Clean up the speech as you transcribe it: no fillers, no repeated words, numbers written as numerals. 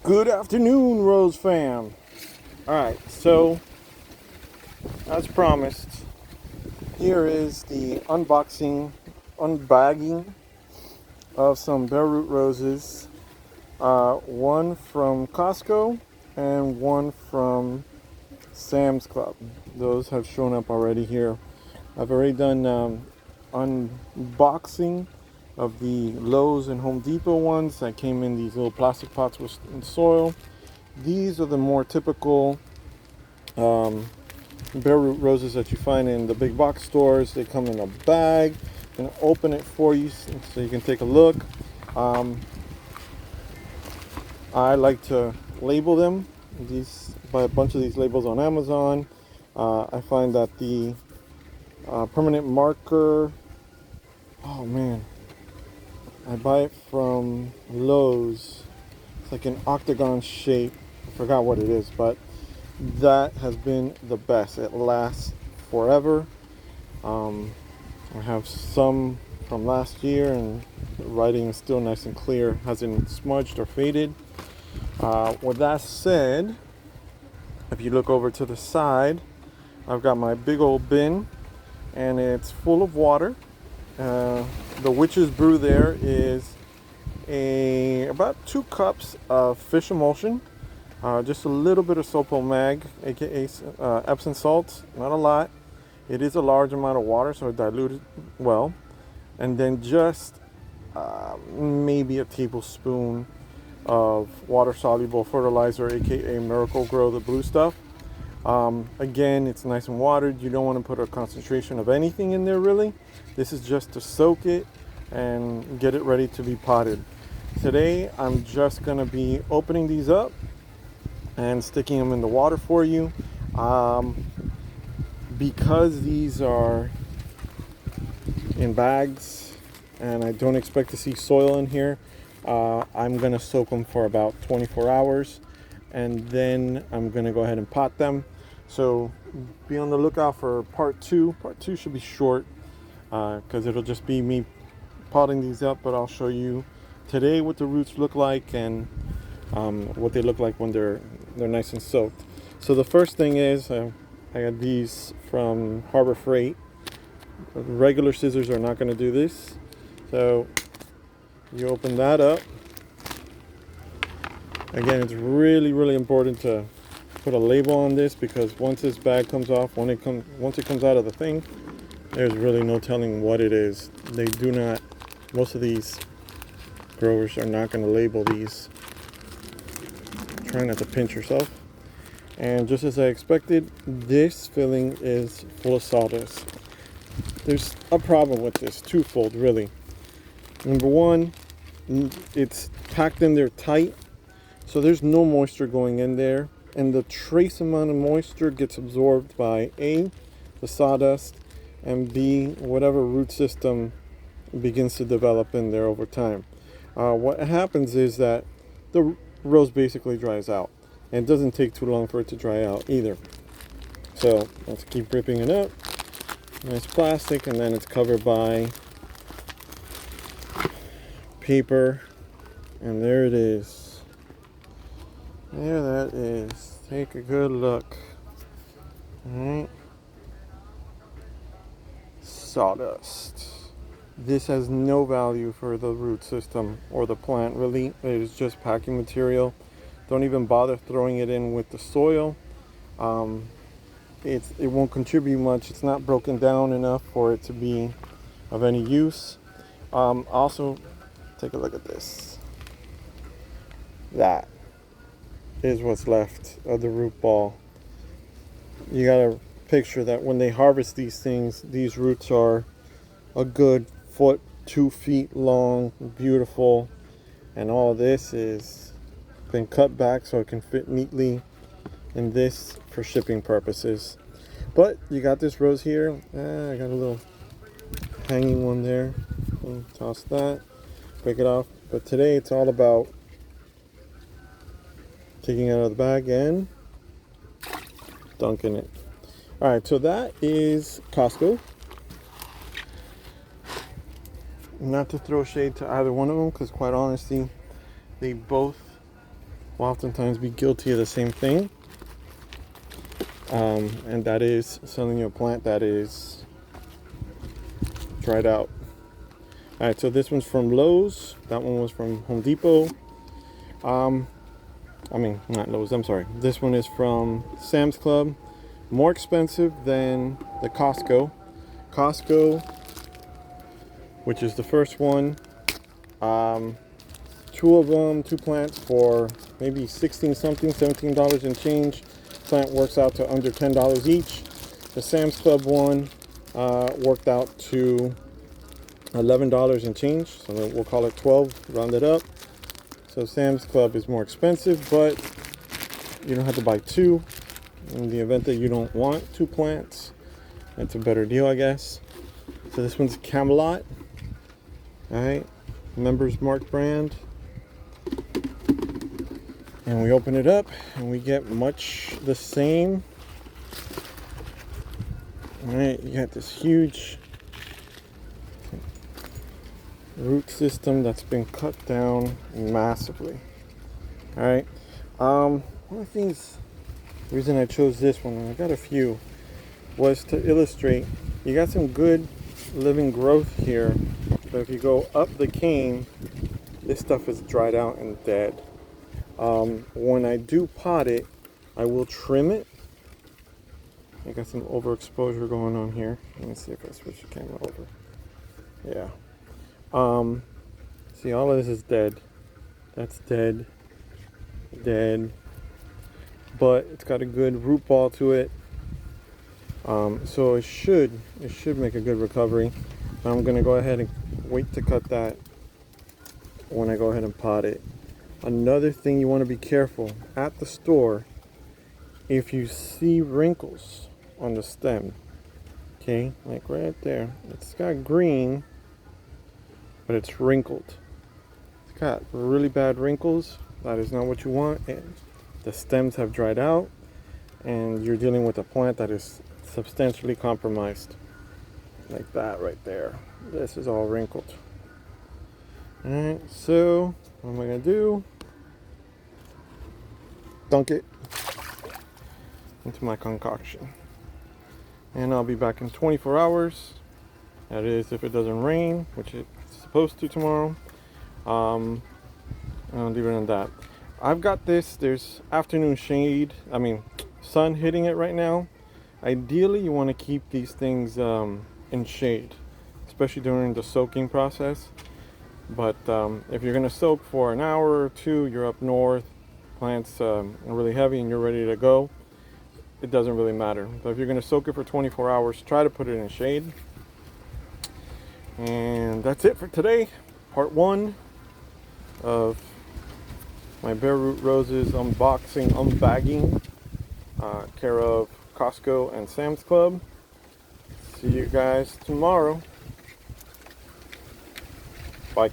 Good afternoon, Rose fam. Alright, so as promised, here is the unbagging of some bareroot roses. One from Costco and one from Sam's Club. Those have shown up already here. I've already done unboxing of the Lowe's and Home Depot ones that came in these little plastic pots with soil. These are the more typical bare root roses that you find in the big box stores. They come in a bag. I'm gonna open it for you so you can take a look. I like to label them. Buy a bunch of these labels on Amazon. I find that the permanent marker, oh man, I buy it from Lowe's. It's like an octagon shape. I forgot what it is, but that has been the best. It lasts forever. I have some from last year, and the writing is still nice and clear, hasn't smudged or faded. With that said, if you look over to the side, I've got my big old bin, and it's full of water. The witch's brew there is about 2 cups of fish emulsion, just a little bit of Sopo Mag, aka Epsom salt, not a lot. It is a large amount of water, so diluted well. And then just maybe a tablespoon of water-soluble fertilizer, aka Miracle Grow, the blue stuff. Again, it's nice and watered. You don't want to put a concentration of anything in there, really. This is just to soak it and get it ready to be potted. Today, I'm just going to be opening these up and sticking them in the water for you. Because these are in bags and I don't expect to see soil in here, I'm going to soak them for about 24 hours and then I'm going to go ahead and pot them. So be on the lookout for part 2. Part 2 should be short because it'll just be me potting these up, but I'll show you today what the roots look like and what they look like when they're nice and soaked. So the first thing is I got these from Harbor Freight. Regular scissors are not going to do this. So you open that up. Again, it's really important to put a label on this because once this bag comes off, once it comes out of the thing, there's really no telling what it is. They do not, most of these growers are not going to label these. Try not to pinch yourself. And just as I expected, this filling is full of sawdust. There's a problem with this, twofold really. Number one, it's packed in there tight, so there's no moisture going in there, and the trace amount of moisture gets absorbed by A, the sawdust, and B, whatever root system begins to develop in there over time. What happens is that the rose basically dries out. And it doesn't take too long for it to dry out either. So let's keep ripping it up. Nice plastic, and then it's covered by paper. And there it is. There that is. Take a good look. Alright. Sawdust. This has no value for the root system or the plant really. It is just packing material. Don't even bother throwing it in with the soil. It won't contribute much. It's not broken down enough for it to be of any use. Also, take a look at this. That is what's left of the root ball. You gotta picture that when they harvest these things, these roots are a good foot, 2 feet long, beautiful, and all this is been cut back so it can fit neatly in this for shipping purposes. But you got this rose here. I got a little hanging one there. Toss that, break it off. But today it's all about taking it out of the bag and dunking it. Alright, so that is Costco. Not to throw shade to either one of them, because quite honestly, they both will oftentimes be guilty of the same thing. And that is selling you a plant that is dried out. All right, so this one's from Lowe's. That one was from Home Depot. I mean, not Lowe's, I'm sorry. This one is from Sam's Club. More expensive than the Costco. Costco, which is the first one. Two of them, two plants for maybe 16 something, $17 and change. Plant works out to under $10 each. The Sam's Club one worked out to $11 and change, so we'll call it 12, rounded up. So Sam's Club is more expensive, but you don't have to buy two. In the event that you don't want two plants, that's a better deal, I guess. So this one's Camelot. All right, Members Mark brand. And we open it up and we get much the same. All right, you got this huge root system that's been cut down massively. All right, one of the things, the reason I chose this one, and I got a few, was to illustrate you got some good living growth here, but if you go up the cane, this stuff is dried out and dead. When I do pot it, I will trim it. I got some overexposure going on here. Let me see if I switch the camera over. Yeah. See, all of this is dead. That's dead. Dead. But it's got a good root ball to it. So it should make a good recovery. I'm gonna go ahead and wait to cut that when I go ahead and pot it. Another thing you want to be careful at the store, if you see wrinkles on the stem, okay, like right there, it's got green, but it's wrinkled. It's got really bad wrinkles. That is not what you want. And the stems have dried out, and you're dealing with a plant that is substantially compromised, like that right there. This is all wrinkled. All right, so what am I gonna do? Dunk it into my concoction, and I'll be back in 24 hours. That is, if it doesn't rain, which it's supposed to tomorrow. I'll leave it on that. I've got this. There's afternoon shade. I mean, sun hitting it right now. Ideally, you want to keep these things in shade, especially during the soaking process. But if you're gonna soak for an hour or two, you're up north, plants are really heavy and you're ready to go, it doesn't really matter. But if you're gonna soak it for 24 hours, try to put it in shade. And that's it for today. Part 1 of my bare root roses unboxing, unbagging, care of Costco and Sam's Club. See you guys tomorrow. Bye.